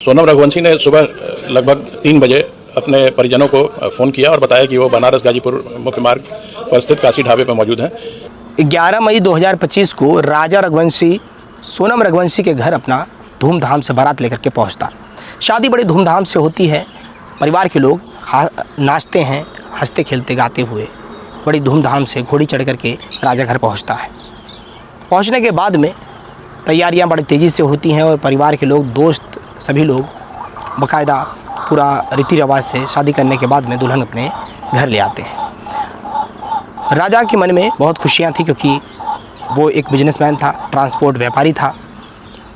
सोनम रघुवंशी ने सुबह लगभग 3 बजे अपने परिजनों को फ़ोन किया और बताया कि वो बनारस गाजीपुर मुख्य मार्ग पर स्थित काशी ढाबे पर मौजूद हैं। 11 मई 2025 को राजा रघुवंशी सोनम रघुवंशी के घर अपना धूमधाम से बारात लेकर के पहुंचता। शादी बड़ी धूमधाम से होती है। परिवार के लोग नाचते हैं, हंसते खेलते गाते हुए बड़ी धूमधाम से घोड़ी चढ़ करके राजा घर पहुंचता है। पहुंचने के बाद में तैयारियां बड़ी तेज़ी से होती हैं और परिवार के लोग, दोस्त, सभी लोग बाकायदा पूरा रीति रिवाज से शादी करने के बाद में दुल्हन अपने घर ले आते हैं। राजा के मन में बहुत खुशियां थी क्योंकि वो एक बिजनेसमैन था, ट्रांसपोर्ट व्यापारी था,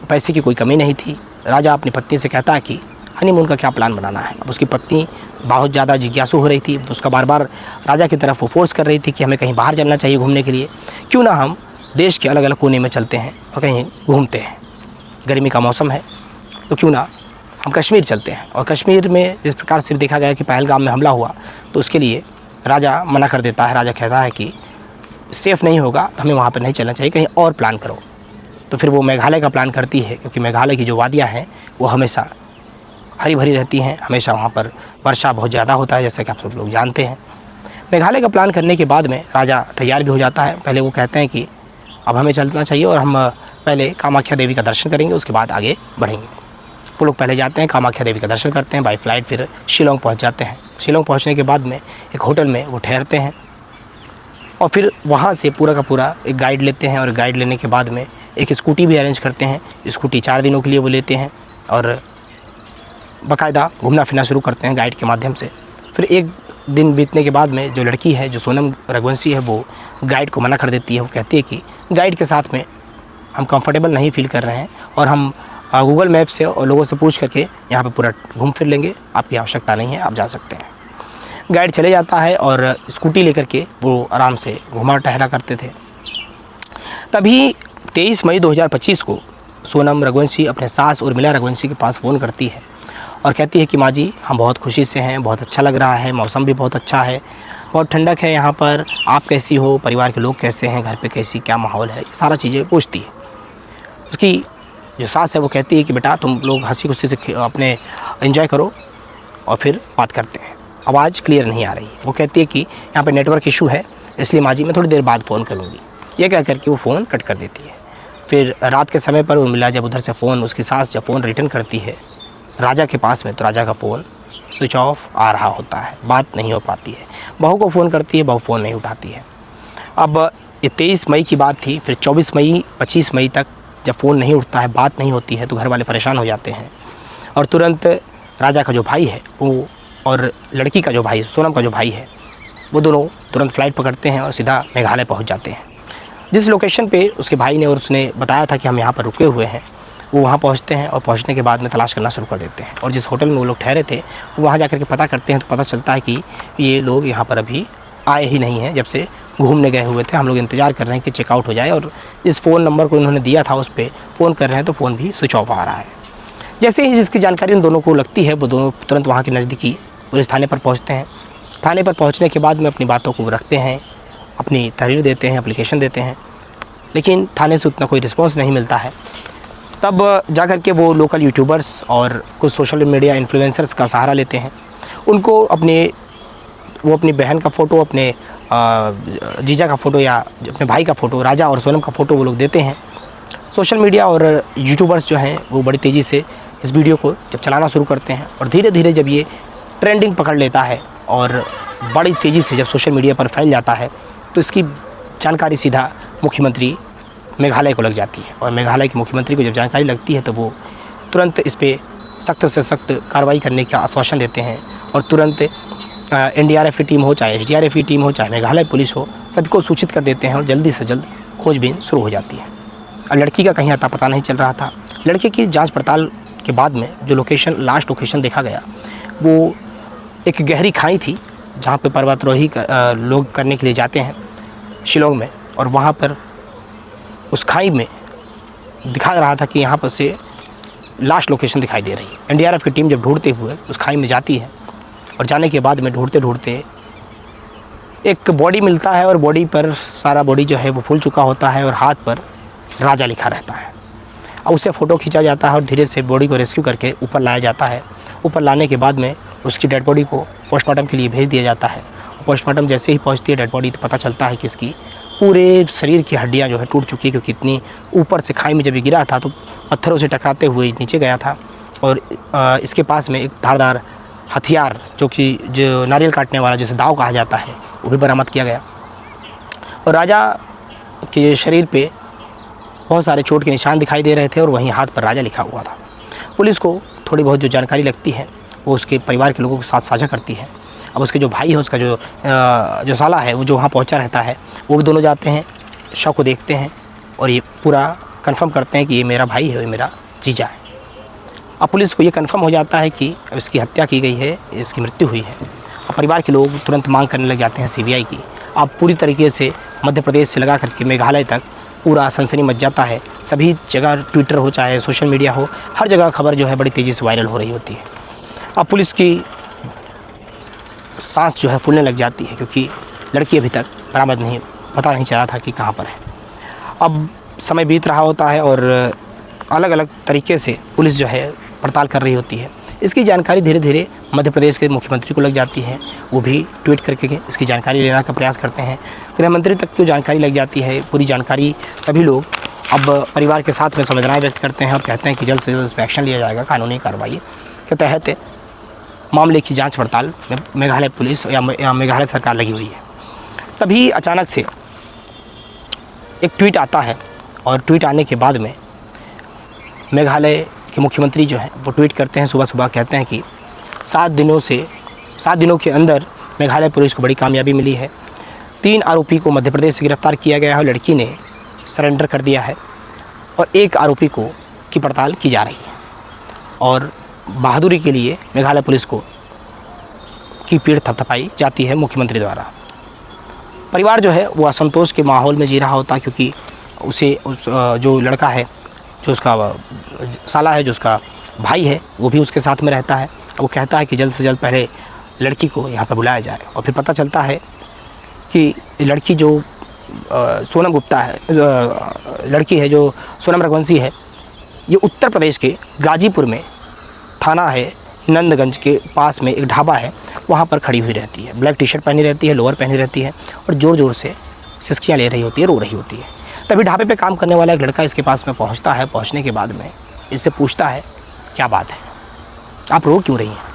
पैसे की कोई कमी नहीं थी। राजा अपनी पत्नी से कहता है कि हनीमून का क्या प्लान बनाना है। अब उसकी पत्नी बहुत ज़्यादा जिज्ञासु हो रही थी। उसका बार बार राजा की तरफ वो फोर्स कर रही थी कि हमें कहीं बाहर चलना चाहिए घूमने के लिए, क्यों ना हम देश के अलग अलग कोने में चलते हैं और कहीं घूमते हैं। गर्मी का मौसम है तो क्यों ना हम कश्मीर चलते हैं। और कश्मीर में जिस प्रकार से देखा गया कि पहलगाम में हमला हुआ तो उसके लिए राजा मना कर देता है। राजा कहता है कि सेफ़ नहीं होगा, तो हमें वहाँ पर नहीं चलना चाहिए, कहीं और प्लान करो। तो फिर वो मेघालय का प्लान करती है क्योंकि मेघालय की जो वादियाँ हैं वो हमेशा हरी भरी रहती हैं, हमेशा वहाँ पर वर्षा बहुत ज़्यादा होता है, जैसा कि आप सब लोग जानते हैं। मेघालय का प्लान करने के बाद में राजा तैयार भी हो जाता है। पहले वो कहते हैं कि अब हमें चलना चाहिए और हम पहले कामाख्या देवी का दर्शन करेंगे, उसके बाद आगे बढ़ेंगे। वो लोग पहले जाते हैं, कामाख्या देवी का दर्शन करते हैं, बाई फ्लाइट फिर शिलोंग पहुंच जाते हैं। शिलोंग पहुंचने के बाद में एक होटल में वो ठहरते हैं और फिर वहाँ से पूरा का पूरा एक गाइड लेते हैं और गाइड लेने के बाद में एक स्कूटी भी अरेंज करते हैं। स्कूटी 4 दिनों के लिए वो लेते हैं और बाकायदा घूमना फिरना शुरू करते हैं गाइड के माध्यम से। फिर एक दिन बीतने के बाद में जो लड़की है, जो सोनम रघुवंशी है, वो गाइड को मना कर देती है। वो कहती है कि गाइड के साथ में हम कंफर्टेबल नहीं फील कर रहे हैं और हम गूगल मैप से और लोगों से पूछ करके यहाँ पे पूरा घूम फिर लेंगे, आपकी आवश्यकता नहीं है, आप जा सकते हैं। गाइड चले जाता है और स्कूटी लेकर के वो आराम से घुमा टहला करते थे। तभी 23 मई 2025 को सोनम रघुवंशी अपने सास उर्मिला रघुवंशी के पास फ़ोन करती है और कहती है कि माँ जी, हम बहुत खुशी से हैं, बहुत अच्छा लग रहा है, मौसम भी बहुत अच्छा है, बहुत ठंडक है यहाँ पर, आप कैसी हो, परिवार के लोग कैसे हैं, घर पे कैसी क्या माहौल है, ये सारा चीज़ें पूछती है। उसकी जो सास है वो कहती है कि बेटा तुम लोग हंसी खुशी से अपने एंजॉय करो और फिर बात करते हैं। आवाज़ क्लियर नहीं आ रही। वो कहती है कि यहाँ पे नेटवर्क इशू है, इसलिए माँ जी मैं थोड़ी देर बाद फ़ोन करूँगी। ये कह करके वो फ़ोन कट कर देती है। फिर रात के समय पर उर्मिला जब उधर से फ़ोन, उसकी सास जब फ़ोन रिटर्न करती है राजा के पास में, तो राजा का फ़ोन स्विच ऑफ आ रहा होता है, बात नहीं हो पाती है। बहू को फ़ोन करती है, बहू फ़ोन नहीं उठाती है। अब ये 23 मई की बात थी। फिर 24 मई 25 मई तक जब फ़ोन नहीं उठता है, बात नहीं होती है, तो घर वाले परेशान हो जाते हैं और तुरंत राजा का जो भाई है वो और लड़की का जो भाई, सोनम का जो भाई है, वो दोनों तुरंत फ़्लाइट पकड़ते हैं और सीधा मेघालय पहुंच जाते हैं। जिस लोकेशन पे उसके भाई ने और उसने बताया था कि हम यहाँ पर रुके हुए हैं, वो वहाँ पहुँचते हैं और पहुँचने के बाद में तलाश करना शुरू कर देते हैं। और जिस होटल में वो लोग ठहरे थे वो वहाँ जा कर के पता करते हैं, तो पता चलता है कि ये लोग यहाँ पर अभी आए ही नहीं हैं, जब से घूमने गए हुए थे। हम लोग इंतज़ार कर रहे हैं कि चेकआउट हो जाए और इस फ़ोन नंबर को इन्होंने दिया था उस पर फ़ोन कर रहे हैं तो फ़ोन भी स्विच ऑफ आ रहा है। जैसे ही जिसकी जानकारी उन दोनों को लगती है, वो दोनों तुरंत वहाँ के नज़दीकी पुलिस थाने पर पहुँचते हैं। थाने पर पहुँचने के बाद में अपनी बातों को रखते हैं, अपनी तहरीर देते हैं, एप्लीकेशन देते हैं, लेकिन थाने से उतना कोई रिस्पॉन्स नहीं मिलता है। तब जा कर के वो लोकल यूट्यूबर्स और कुछ सोशल मीडिया इन्फ्लुएंसर्स का सहारा लेते हैं। उनको अपनी बहन का फ़ोटो, अपने जीजा का फ़ोटो या अपने भाई का फ़ोटो, राजा और सोनम का फ़ोटो वो लोग देते हैं। सोशल मीडिया और यूट्यूबर्स जो हैं वो बड़ी तेज़ी से इस वीडियो को जब चलाना शुरू करते हैं और धीरे धीरे जब ये ट्रेंडिंग पकड़ लेता है और बड़ी तेज़ी से जब सोशल मीडिया पर फैल जाता है, तो इसकी जानकारी सीधा मुख्यमंत्री मेघालय को लग जाती है। और मेघालय के मुख्यमंत्री को जब जानकारी लगती है तो वो तुरंत इस पर सख्त से सख्त कार्रवाई करने का आश्वासन देते हैं और तुरंत NDRF की टीम हो, चाहे SDRF की टीम हो, चाहे मेघालय पुलिस हो, सभी को सूचित कर देते हैं और जल्दी से जल्द खोजबीन शुरू हो जाती है। और लड़की का कहीं अता पता नहीं चल रहा था। लड़के की जांच पड़ताल के बाद में जो लास्ट लोकेशन देखा गया वो एक गहरी खाई थी जहाँ पे पर्वतारोही लोग करने के लिए जाते हैं शिलोंग में। और वहाँ पर उस खाई में दिखा रहा था कि यहाँ पर से लास्ट लोकेशन दिखाई दे रही है। NDRF की टीम जब ढूंढते हुए उस खाई में जाती है और जाने के बाद में ढूंढते ढूंढते एक बॉडी मिलता है और बॉडी पर सारा बॉडी जो है वो फूल चुका होता है और हाथ पर राजा लिखा रहता है। अब उससे फ़ोटो खींचा जाता है और धीरे से बॉडी को रेस्क्यू करके ऊपर लाया जाता है। ऊपर लाने के बाद में उसकी डेड बॉडी को पोस्टमार्टम के लिए भेज दिया जाता है। पोस्टमार्टम जैसे ही पहुंचती है डेड बॉडी, तो पता चलता है कि इसकी पूरे शरीर की हड्डियां जो है टूट चुकी है, क्योंकि इतनी ऊपर से खाई में जब ये गिरा था तो पत्थरों से टकराते हुए नीचे गया था। और इसके पास में एक धारदार हथियार जो नारियल काटने वाला, जिसे दाव कहा जाता है, वो भी बरामद किया गया। और राजा के शरीर पे बहुत सारे चोट के निशान दिखाई दे रहे थे और वहीं हाथ पर राजा लिखा हुआ था। पुलिस को थोड़ी बहुत जो जानकारी लगती है वो उसके परिवार के लोगों के साथ साझा करती है। अब उसके जो भाई है, उसका जो साला है, वो जो वहाँ पहुँचा रहता है, वो भी दोनों जाते हैं, शव को देखते हैं और ये पूरा कंफर्म करते हैं कि ये मेरा भाई है, ये मेरा जीजा है। अब पुलिस को ये कंफर्म हो जाता है कि अब इसकी हत्या की गई है, इसकी मृत्यु हुई है। अब परिवार के लोग तुरंत मांग करने लग जाते हैं सीबीआई की। अब पूरी तरीके से मध्य प्रदेश से लगा करके मेघालय तक पूरा सनसनी मच जाता है। सभी जगह ट्विटर हो चाहे सोशल मीडिया हो, हर जगह खबर जो है बड़ी तेज़ी से वायरल हो रही होती है। अब पुलिस की सांस जो है फूलने लग जाती है, क्योंकि लड़की अभी तक बरामद नहीं, पता नहीं चला था कि कहाँ पर है। अब समय बीत रहा होता है और अलग अलग तरीके से पुलिस जो है पड़ताल कर रही होती है। इसकी जानकारी धीरे धीरे मध्य प्रदेश के मुख्यमंत्री को लग जाती है। वो भी ट्वीट करके इसकी जानकारी लेने का प्रयास करते हैं। गृह मंत्री तक की जानकारी लग जाती है। पूरी जानकारी सभी लोग अब परिवार के साथ में संवेदनाएं व्यक्त करते हैं और कहते हैं कि जल्द से जल्द इस पर एक्शन लिया जाएगा। कानूनी कार्रवाई के तहत मामले की जांच पड़ताल में मेघालय पुलिस या मेघालय सरकार लगी हुई है। तभी अचानक से एक ट्वीट आता है और ट्वीट आने के बाद में मेघालय के मुख्यमंत्री जो हैं वो ट्वीट करते हैं, सुबह सुबह कहते हैं कि 7 दिनों के अंदर मेघालय पुलिस को बड़ी कामयाबी मिली है। 3 आरोपी को मध्य प्रदेश से गिरफ्तार किया गया है और लड़की ने सरेंडर कर दिया है और 1 आरोपी की पड़ताल की जा रही है। और बहादुरी के लिए मेघालय पुलिस की पीठ थपथपाई जाती है मुख्यमंत्री द्वारा। परिवार जो है वो असंतोष के माहौल में जी रहा होता, क्योंकि जो लड़का है, जो उसका साला है, जो उसका भाई है, वो भी उसके साथ में रहता है। वो कहता है कि जल्द से जल्द पहले लड़की को यहाँ पर बुलाया जाए। और फिर पता चलता है कि लड़की जो सोनम गुप्ता है, लड़की है जो सोनम रघुवंशी है, ये उत्तर प्रदेश के गाजीपुर में थाना है नंदगंज के पास में एक ढाबा है, वहाँ पर खड़ी हुई रहती है। ब्लैक टी शर्ट पहनी रहती है, लोअर पहनी रहती है और ज़ोर ज़ोर से सिसकियाँ ले रही होती है, रो रही होती है। तभी ढाबे पे काम करने वाला एक लड़का इसके पास में पहुंचता है। पहुंचने के बाद में इससे पूछता है, क्या बात है, आप रो क्यों रही हैं?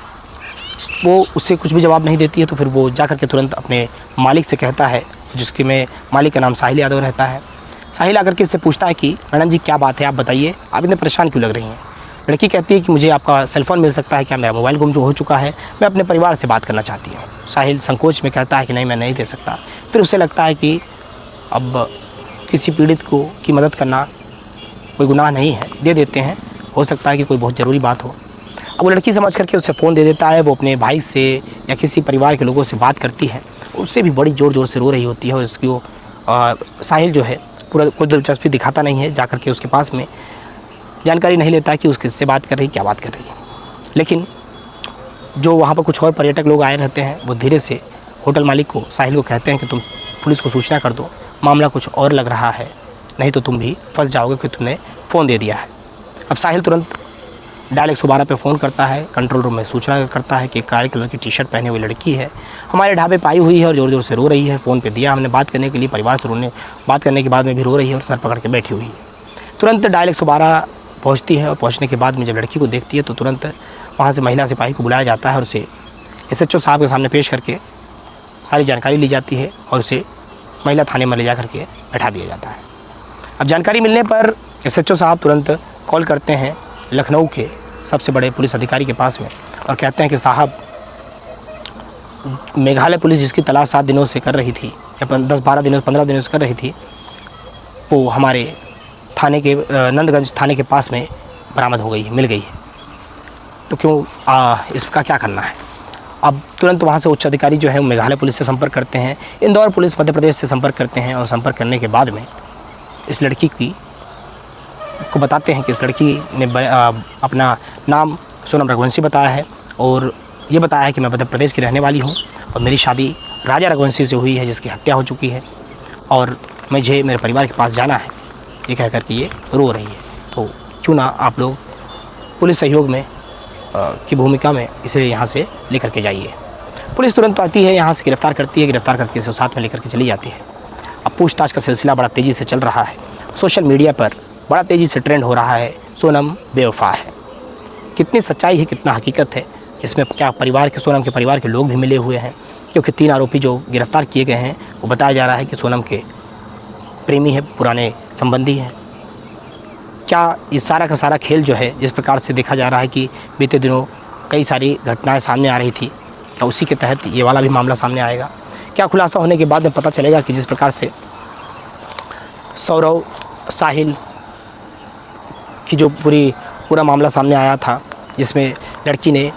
वो उससे कुछ भी जवाब नहीं देती है। तो फिर वो जा कर के तुरंत अपने मालिक से कहता है, जिसके में मालिक का नाम साहिल यादव रहता है। साहिल आकर के इससे पूछता है कि मैडम जी क्या बात है, आप बताइए, आप इतने परेशान क्यों लग रही हैं? लड़की कहती है कि मुझे आपका सेलफ़ोन मिल सकता है क्या? मेरा मोबाइल गुम जो हो चुका है, मैं अपने परिवार से बात करना चाहती हूँ। साहिल संकोच में कहता है कि नहीं, मैं नहीं दे सकता। फिर उसे लगता है कि अब किसी पीड़ित की मदद करना कोई गुनाह नहीं है, दे देते हैं, हो सकता है कि कोई बहुत ज़रूरी बात हो। अब वो लड़की समझ करके उसे फ़ोन दे देता है। वो अपने भाई से या किसी परिवार के लोगों से बात करती है, उससे भी बड़ी ज़ोर ज़ोर से रो रही होती है। और उसकी वो साहिल जो है पूरा कोई दिलचस्पी दिखाता नहीं है, जा कर के उसके पास में जानकारी नहीं लेता है कि उससे बात कर रही, क्या बात कर रही है। लेकिन जो वहाँ पर कुछ और पर्यटक लोग आए रहते हैं, वो धीरे से होटल मालिक को, साहिल को कहते हैं कि तुम पुलिस को सूचना कर दो, मामला कुछ और लग रहा है, नहीं तो तुम भी फंस जाओगे कि तुमने फ़ोन दे दिया है। अब साहिल तुरंत डायल 112 पे फ़ोन करता है, कंट्रोल रूम में सूचना करता है कि काले कलर की टी शर्ट पहने हुई लड़की है, हमारे ढाबे पे आई हुई है और ज़ोर ज़ोर से रो रही है। फ़ोन पे दिया हमने बात करने के लिए, परिवार से बात करने के बाद में भी रो रही है और सर पकड़ के बैठी हुई है। तुरंत डायल 112 पहुँचती है और पहुँचने के बाद में जब लड़की को देखती है तो तुरंत वहाँ से महिला सिपाही को बुलाया जाता है और उसे SHO साहब के सामने पेश करके सारी जानकारी ली जाती है और उसे महिला थाने में ले जा करके बैठा दिया जाता है। अब जानकारी मिलने पर SHO साहब तुरंत कॉल करते हैं लखनऊ के सबसे बड़े पुलिस अधिकारी के पास में और कहते हैं कि साहब, मेघालय पुलिस जिसकी तलाश 7 दिनों से कर रही थी या 10-12 दिनों 15 दिनों से कर रही थी, वो हमारे थाने के नंदगंज थाने के पास में बरामद हो गई है, मिल गई है। तो क्यों इसका क्या करना है? अब तुरंत वहाँ से उच्च अधिकारी जो है वो मेघालय पुलिस से संपर्क करते हैं, इंदौर पुलिस मध्य प्रदेश से संपर्क करते हैं और संपर्क करने के बाद में इस लड़की को बताते हैं कि इस लड़की ने अपना नाम सोनम रघुवंशी बताया है और ये बताया है कि मैं मध्य प्रदेश की रहने वाली हूँ और मेरी शादी राजा रघुवंशी से हुई है जिसकी हत्या हो चुकी है और मुझे मेरे परिवार के पास जाना है, ये कह कर के ये रो रही है। तो क्यों ना आप लोग पुलिस सहयोग में की भूमिका में इसे यहाँ से लेकर के जाइए। पुलिस तुरंत आती है, यहाँ से गिरफ्तार करती है, गिरफ्तार करके इसे साथ में लेकर के चली जाती है। अब पूछताछ का सिलसिला बड़ा तेज़ी से चल रहा है, सोशल मीडिया पर बड़ा तेज़ी से ट्रेंड हो रहा है, सोनम बेवफा है। कितनी सच्चाई है, कितना हकीकत है, इसमें क्या परिवार के, सोनम के परिवार के लोग भी मिले हुए हैं, क्योंकि 3 आरोपी जो गिरफ्तार किए गए हैं वो बताया जा रहा है कि सोनम के प्रेमी है, पुराने संबंधी हैं। क्या ये सारा का सारा खेल जो है, जिस प्रकार से देखा जा रहा है कि बीते दिनों कई सारी घटनाएं सामने आ रही थी, क्या उसी के तहत ये वाला भी मामला सामने आएगा? क्या खुलासा होने के बाद में पता चलेगा कि जिस प्रकार से सौरव साहिल की जो पूरा मामला सामने आया था, जिसमें लड़की ने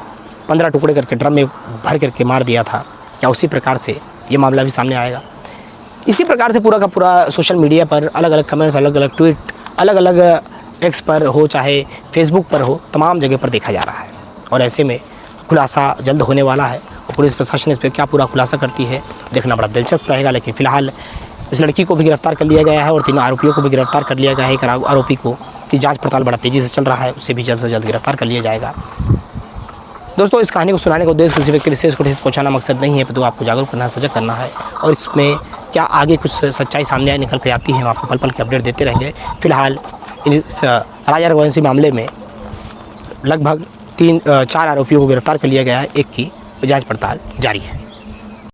15 टुकड़े करके ड्रम में भर करके मार दिया था, क्या उसी प्रकार से ये मामला भी सामने आएगा? इसी प्रकार से पूरा का पूरा सोशल मीडिया पर अलग अलग कमेंट्स, अलग अलग ट्वीट, अलग अलग एक्स पर हो चाहे फेसबुक पर हो, तमाम जगह पर देखा जा रहा है। और ऐसे में खुलासा जल्द होने वाला है और पुलिस प्रशासन इस पर क्या पूरा खुलासा करती है, देखना बड़ा दिलचस्प रहेगा। लेकिन फ़िलहाल इस लड़की को भी गिरफ्तार कर लिया गया है और 3 आरोपियों को भी गिरफ्तार कर लिया गया है। एक आरोपी को की जांच पड़ताल बड़ा तेज़ी से चल रहा है, उससे भी जल्द से जल्द गिरफ्तार कर लिया जाएगा। दोस्तों, इस कहानी को सुनाने का उद्देश्य किसी व्यक्ति विशेष को पहुँचाना मकसद नहीं है, तो आपको जागरूक करना, सजग करना है। और इसमें क्या आगे कुछ सच्चाई सामने निकल कर आती है, हम आपको पल पल के अपडेट देते रहेंगे। फिलहाल इस राजा रघुवंशी मामले में लगभग 4 आरोपियों को गिरफ्तार कर लिया गया है, एक की जांच पड़ताल जारी है।